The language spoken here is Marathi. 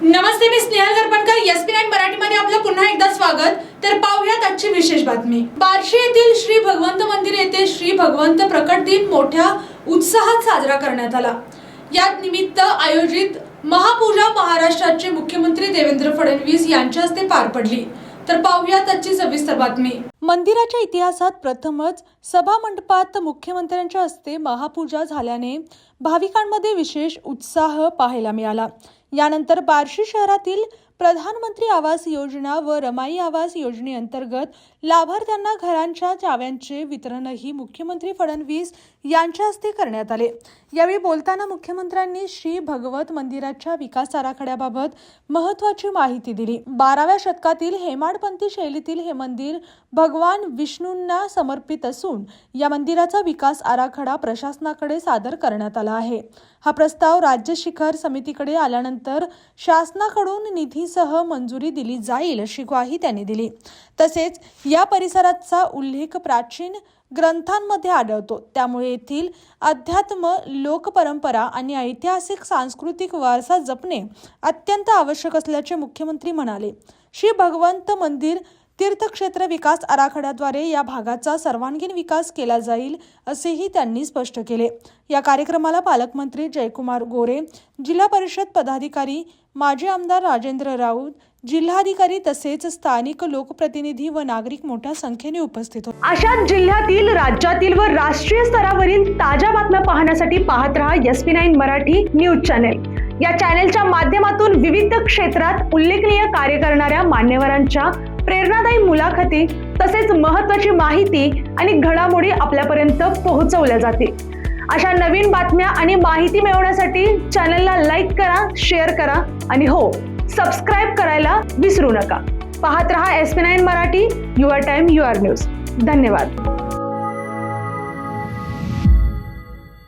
नमस्ते, मी स्नेहल गरपणकर. SP9 मराठीमध्ये आपलं पुन्हा एकदा स्वागत. तर पाहूयात आजची विशेष बातमी. बार्शी येथील श्री भगवंत मंदिर येथे श्री भगवंत प्रकट दिन मोठ्या उत्साहात साजरा करण्यात आला. या निमित्त आयोजित महापूजा महाराष्ट्राचे मुख्यमंत्री देवेंद्र फडणवीस यांच्या हस्ते पार पडली. तर पाहूयात आजची सविस्तर बातमी. मंदिराच्या इतिहासात प्रथमच सभा मंडपात मुख्यमंत्र्यांच्या हस्ते महापूजा झाल्याने भाविकांमध्ये विशेष उत्साह पाहायला मिळाला. यानंतर बार्शी शहरातील प्रधानमंत्री आवास योजना व रमाई आवास योजनेअंतर्गत लाभार्थ्यांना घरांच्या चाव्यांचे वितरणही मुख्यमंत्री फडणवीस यांच्या हस्ते करण्यात आले. यावेळी बोलताना मुख्यमंत्र्यांनी श्री भगवत मंदिराच्या विकास आराखड्याबाबत महत्त्वाची माहिती दिली. 12व्या शतकातील हेमाडपंथी शैलीतील हे मंदिर भगवान विष्णूंना समर्पित असून या मंदिराचा विकास आराखडा प्रशासनाकडे सादर करण्यात आला आहे. हा प्रस्ताव राज्य शिखर समितीकडे आल्यानंतर शासनाकडून निधीसह मंजुरी दिली जाईल अशी ग्वाही त्यांनी दिली. तसेच या परिसराचा उल्लेख प्राचीन ग्रंथांमध्ये आढळतो. त्यामुळे येथील अध्यात्म, लोकपरंपरा आणि ऐतिहासिक सांस्कृतिक वारसा जपणे अत्यंत आवश्यक असल्याचे मुख्यमंत्री म्हणाले. श्री भगवंत मंदिर तीर्थक्षेत्र विकास आराखड्याद्वारे या भागाचा सर्वांगीण विकास केला जाईल असेही त्यांनी स्पष्ट केले. या कार्यक्रमाला पालकमंत्री जयकुमार गोरे, जिल्हा परिषद पदाधिकारी, माजी आमदार राजेंद्र राऊत, जिल्हाधिकारी तसेच स्थानिक लोकप्रतिनिधी व नागरिक मोठ्या संख्येने उपस्थित होते. अशाच जिल्ह्यातील, राज्यातील व राष्ट्रीय स्तरावरील ताज्या बातम्या पाहण्यासाठी पाहत रहा SP9 मराठी न्यूज चॅनेल. या चॅनेलच्या माध्यमातून विविध क्षेत्रात उल्लेखनीय कार्य करणाऱ्या मान्यवरांच्या प्रेरणादायी मुलाखती तसेच महत्त्वाची माहिती आणि घडामोडी आपल्यापर्यंत पोहोचवल्या जातील. अशा नवीन बातम्या आणि माहिती मिळवण्यासाठी चॅनलला लाईक करा, शेअर करा आणि हो, सबस्क्राईब करायला विसरू नका. पाहत रहा SP9 Marathi, your time your news. धन्यवाद.